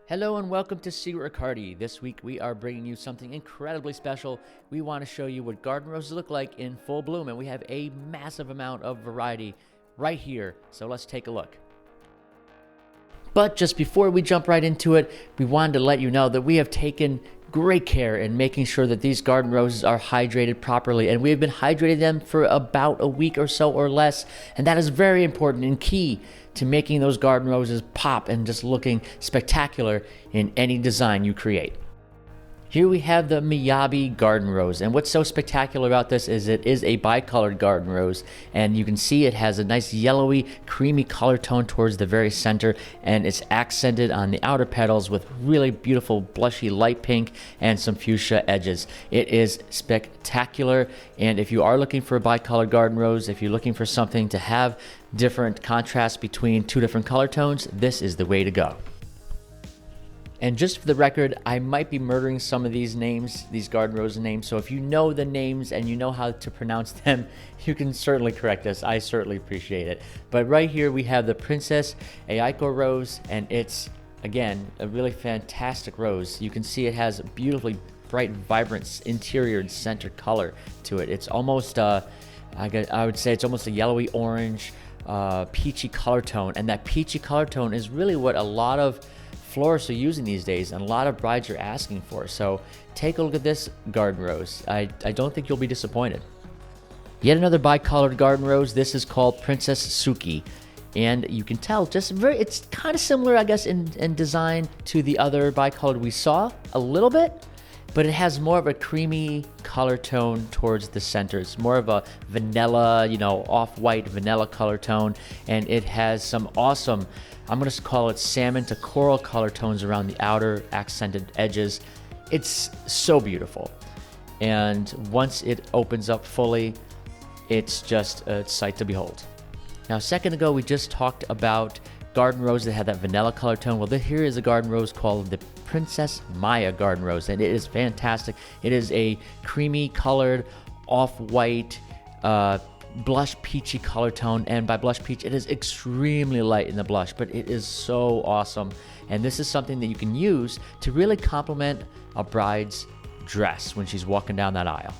Hello and welcome to Seagroatt Riccardi. This week we are bringing you something incredibly special. We want to show you what garden roses look like in full bloom, and we have a massive amount of variety right here. So let's take a look. But just before we jump right into it, we wanted to let you know that we have taken great care in making sure that these garden roses are hydrated properly, and we have been hydrating them for about a week or so or less, and that is very important and key to making those garden roses pop and just looking spectacular in any design you create. Here we have the Miyabi garden rose, and what's so spectacular about this is it is a bicolored garden rose, and you can see it has a nice yellowy, creamy color tone towards the very center, and it's accented on the outer petals with really beautiful blushy light pink and some fuchsia edges. It is spectacular, and if you are looking for a bicolored garden rose, if you're looking for something to have different contrasts between two different color tones, this is the way to go. And just for the record, I might be murdering some of these names, these garden rose names, so if you know the names and you know how to pronounce them, you can certainly correct us. I certainly appreciate it. But right here we have the Princess Aiko rose, and it's, again, a really fantastic rose. You can see it has a beautifully bright, vibrant interior and center color to it. It's almost, I would say it's almost a yellowy orange, peachy color tone, and that peachy color tone is really what a lot of florists are using these days, and a lot of brides are asking for. So take a look at this garden rose. I don't think you'll be disappointed. Yet another bicolored garden rose. This is called Princess Suki, and you can tell it's kind of similar, I guess, in design to the other bicolored we saw a little bit, but it has more of a creamy color tone towards the center. It's more of a vanilla, off-white vanilla color tone, and it has some awesome, I'm going to call it salmon to coral color tones around the outer accented edges. It's so beautiful. And once it opens up fully, it's just a sight to behold. Now, a second ago, we just talked about garden rose that had that vanilla color tone. Well, here is a garden rose called the Princess Maya garden rose, and it is fantastic. It is a creamy colored, off-white, blush peachy color tone, and by blush peach, it is extremely light in the blush, but it is so awesome. And this is something that you can use to really complement a bride's dress when she's walking down that aisle.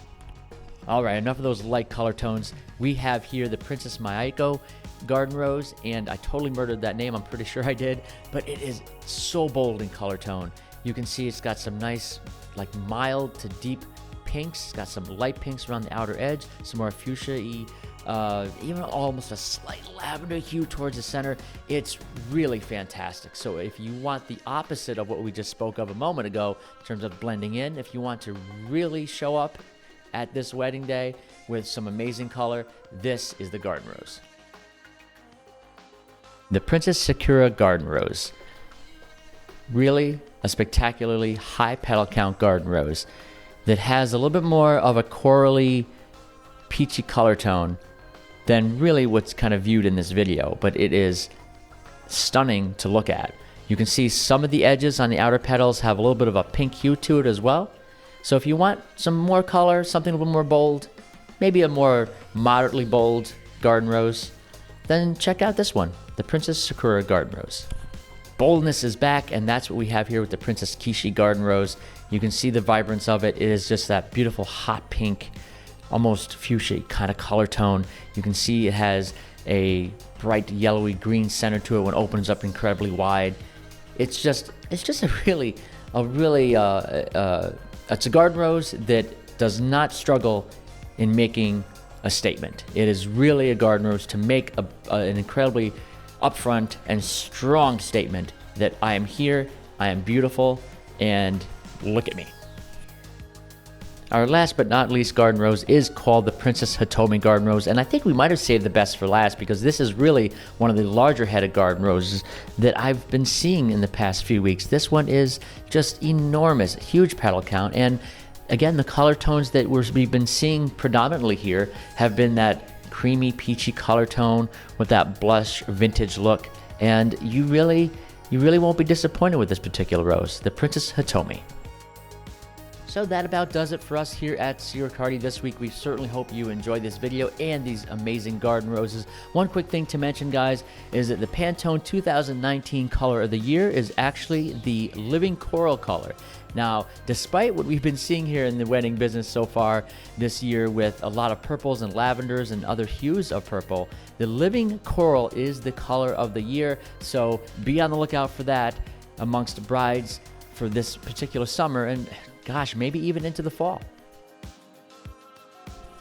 All right, enough of those light color tones. We have here the Princess Mayako garden rose, and I totally murdered that name, I'm pretty sure I did, but it is so bold in color tone. You can see it's got some nice, like mild to deep pinks. It's got some light pinks around the outer edge, some more fuchsia-y, even almost a slight lavender hue towards the center. It's really fantastic. So if you want the opposite of what we just spoke of a moment ago in terms of blending in, if you want to really show up at this wedding day with some amazing color, this is the garden rose. The Princess Sakura garden rose. Really a spectacularly high petal count garden rose that has a little bit more of a corally, peachy color tone than really what's kind of viewed in this video, but it is stunning to look at. You can see some of the edges on the outer petals have a little bit of a pink hue to it as well. So if you want some more color, something a little more bold, maybe a more moderately bold garden rose, then check out this one, the Princess Sakura garden rose. Boldness is back, and that's what we have here with the Princess Kishi garden rose. You can see the vibrance of it. It is just that beautiful hot pink, almost fuchsia kind of color tone. You can see it has a bright yellowy green center to it when it opens up incredibly wide. It's just it's a garden rose that does not struggle in making a statement. It is really a garden rose to make an incredibly upfront and strong statement that I am here, I am beautiful, and look at me. Our last but not least garden rose is called the Princess Hitomi garden rose, and I think we might have saved the best for last because this is really one of the larger headed garden roses that I've been seeing in the past few weeks. This one is just enormous, huge petal count, and again, the color tones that we've been seeing predominantly here have been that creamy peachy color tone with that blush vintage look, and you really won't be disappointed with this particular rose, the Princess Hitomi. So that about does it for us here at Seagroatt Riccardi this week. We certainly hope you enjoyed this video and these amazing garden roses. One quick thing to mention, guys, is that the Pantone 2019 color of the year is actually the Living Coral color. Now, despite what we've been seeing here in the wedding business so far this year with a lot of purples and lavenders and other hues of purple, the Living Coral is the color of the year, so be on the lookout for that amongst brides for this particular summer and, gosh, maybe even into the fall.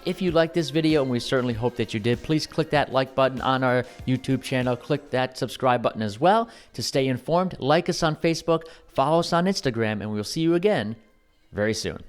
If you liked this video, and we certainly hope that you did, please click that like button on our YouTube channel. Click that subscribe button as well to stay informed. Like us on Facebook, follow us on Instagram, and we'll see you again very soon.